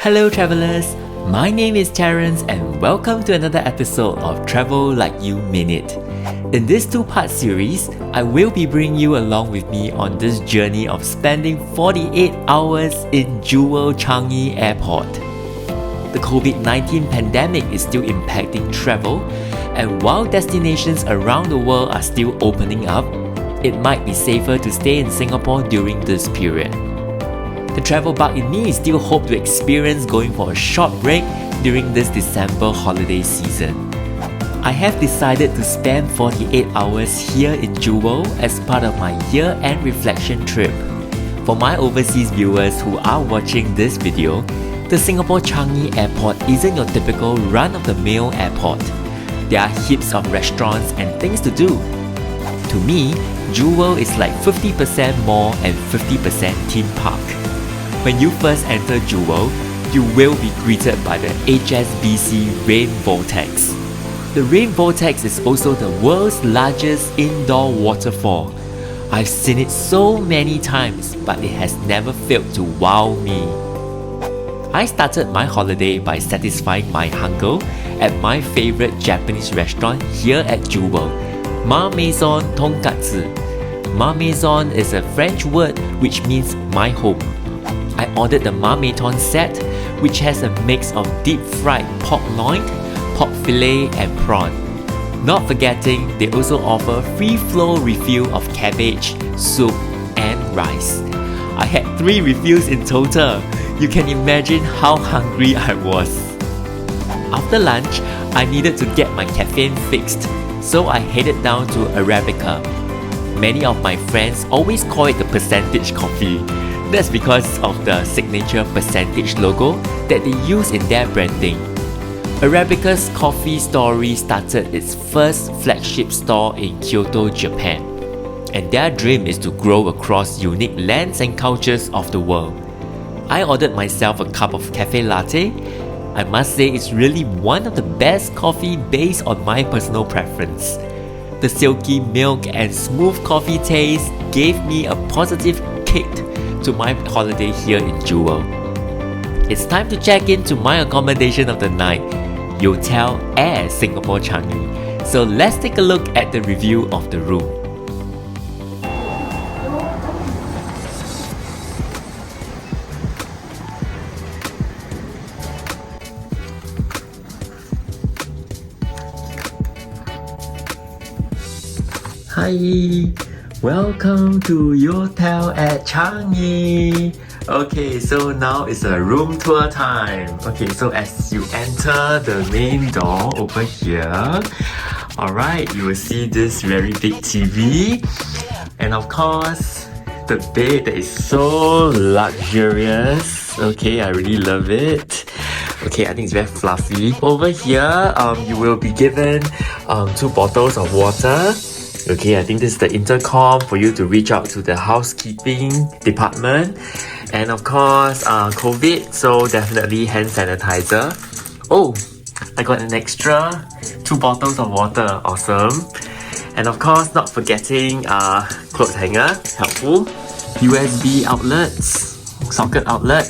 Hello travelers, my name is Terence and welcome to another episode of Travel Like You Mean It. In this two-part series, I will be bringing you along with me on this journey of spending 48 hours in Jewel Changi Airport. The COVID-19 pandemic is still impacting travel, and while destinations around the world are still opening up, it might be safer to stay in Singapore during this period. The travel bug in me still hope to experience going for a short break during this December holiday season. I have decided to spend 48 hours here in Jewel as part of my year-end reflection trip. For my overseas viewers who are watching this video, the Singapore Changi Airport isn't your typical run-of-the-mill airport. There are heaps of restaurants and things to do. To me, Jewel is like 50% mall and 50% theme park. When you first enter Jewel, you will be greeted by the HSBC Rain Vortex. The Rain Vortex is also the world's largest indoor waterfall. I've seen it so many times, but it has never failed to wow me. I started my holiday by satisfying my hunger at my favorite Japanese restaurant here at Jewel, Ma Maison Tonkatsu. Ma Maison is a French word which means my home. I ordered the marmiton set, which has a mix of deep fried pork loin, pork fillet and prawn. Not forgetting, they also offer free flow refill of cabbage, soup and rice. I had 3 refills in total. You can imagine how hungry I was. After lunch, I needed to get my caffeine fixed, so I headed down to Arabica. Many of my friends always call it the percentage coffee. That's because of the signature percentage logo that they use in their branding. Arabica's coffee story started its first flagship store in Kyoto, Japan. And their dream is to grow across unique lands and cultures of the world. I ordered myself a cup of cafe latte. I must say it's really one of the best coffee based on my personal preference. The silky milk and smooth coffee taste gave me a positive kick to my holiday here in Jewel. It's time to check into my accommodation of the night, Yotel Air Singapore Changi. So let's take a look at the review of the room. Hi! Welcome to Yotel at Changi. Okay, so now it's a room tour time. Okay, so as you enter the main door over here, alright, you will see this very big TV. And of course, the bed that is so luxurious. Okay, I really love it. Okay, I think it's very fluffy. Over here, you will be given 2 bottles of water. Okay, I think this is the intercom for you to reach out to the housekeeping department. And of course, COVID, so definitely hand sanitizer. Oh, I got an extra 2 bottles of water, awesome. And of course, not forgetting clothes hanger, helpful. USB outlets, socket outlet.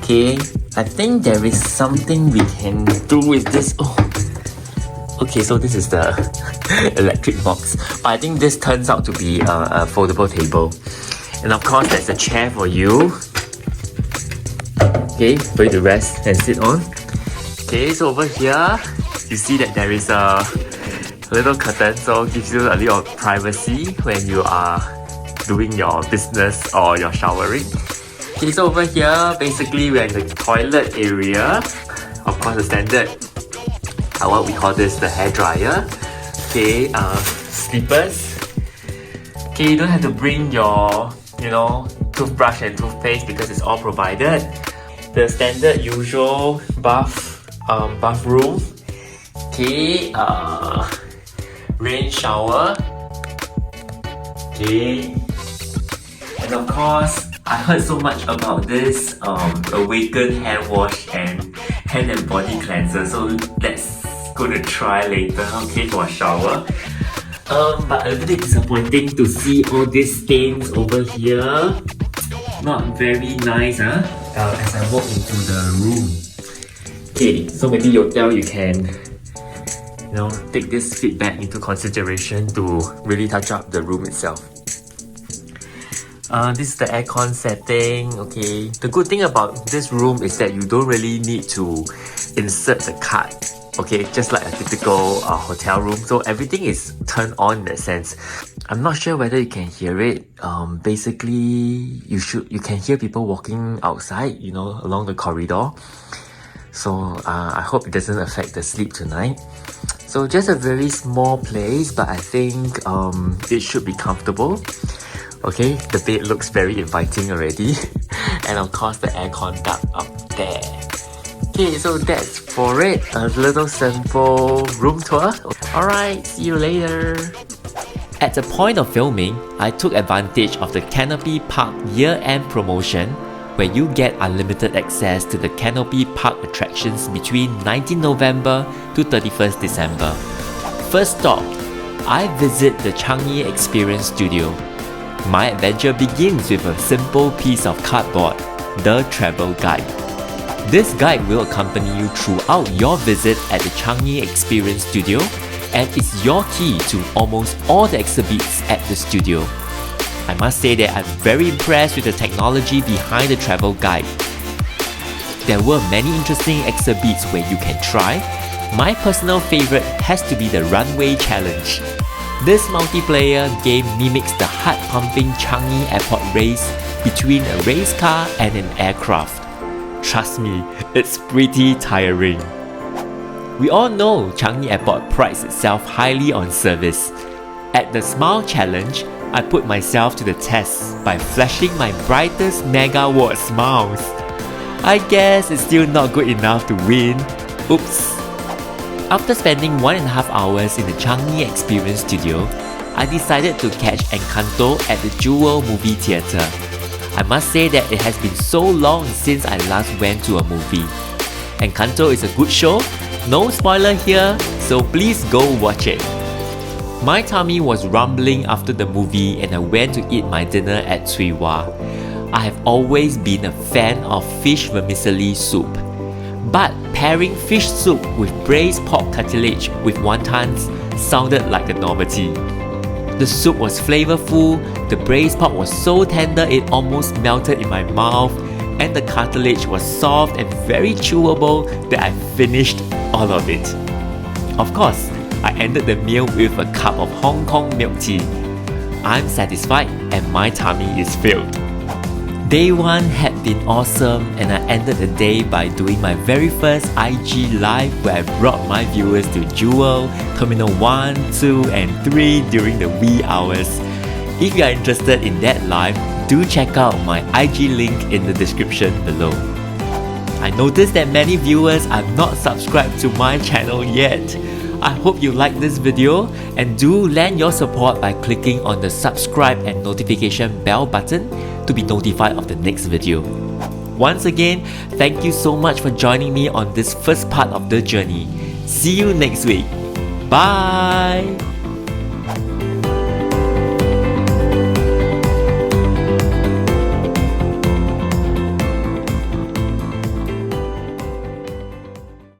Okay, I think there is something we can do with this. Oh, okay, so this is the electric box, but I think this turns out to be a foldable table. And of course, there's a chair for you. Okay, for you to rest and sit on. Okay, so over here, you see that there is a little curtain, so it gives you a little privacy when you are doing your business or your showering. Okay, so over here, basically we're in the toilet area. Of course, the standard, what we call this, the hair dryer. Okay, slippers. Okay, you don't have to bring your, toothbrush and toothpaste because it's all provided. The standard usual bathroom. Okay, rain shower. Okay, and of course, I heard so much about this Awaken hand wash and hand and body cleanser. So let's go to try later, okay, for a shower. But a little bit disappointing to see all these stains over here. Not very nice, huh? as I walk into the room. Okay, so maybe Yotel, you can take this feedback into consideration to really touch up the room itself. This is the aircon setting. Okay, the good thing about this room is that you don't really need to insert the card. Okay, just like a typical hotel room. So everything is turned on in that sense. I'm not sure whether you can hear it. Basically, you can hear people walking outside, along the corridor. So I hope it doesn't affect the sleep tonight. So just a very small place, but I think it should be comfortable. Okay, the bed looks very inviting already. And of course the aircon duct up there. Okay, so that's for it. A little simple room tour. Alright, see you later. At the point of filming, I took advantage of the Canopy Park year-end promotion where you get unlimited access to the Canopy Park attractions between 19 November to 31st December. First stop, I visit the Changi Experience Studio. My adventure begins with a simple piece of cardboard, the travel guide. This guide will accompany you throughout your visit at the Changi Experience Studio and it's your key to almost all the exhibits at the studio. I must say that I'm very impressed with the technology behind the travel guide. There were many interesting exhibits where you can try. My personal favorite has to be the Runway Challenge. This multiplayer game mimics the heart-pumping Changi Airport race between a race car and an aircraft. Trust me, it's pretty tiring. We all know Changi Airport prides itself highly on service. At the Smile Challenge, I put myself to the test by flashing my brightest megawatt smiles. I guess it's still not good enough to win. Oops. After spending 1.5 hours in the Changi Experience Studio, I decided to catch Encanto at the Jewel movie theatre. I must say that it has been so long since I last went to a movie. Encanto is a good show, no spoiler here, so please go watch it. My tummy was rumbling after the movie and I went to eat my dinner at Cui Wah. I have always been a fan of fish vermicelli soup. But pairing fish soup with braised pork cartilage with wontons sounded like a novelty. The soup was flavorful, the braised pork was so tender it almost melted in my mouth, and the cartilage was soft and very chewable that I finished all of it. Of course, I ended the meal with a cup of Hong Kong milk tea. I'm satisfied and my tummy is filled. Day 1 had been awesome and I ended the day by doing my very first IG live where I brought my viewers to Jewel, Terminal 1, 2 and 3 during the wee hours. If you are interested in that live, do check out my IG link in the description below. I noticed that many viewers are not subscribed to my channel yet. I hope you like this video and do lend your support by clicking on the subscribe and notification bell button to be notified of the next video. Once again, thank you so much for joining me on this first part of the journey. See you next week. Bye!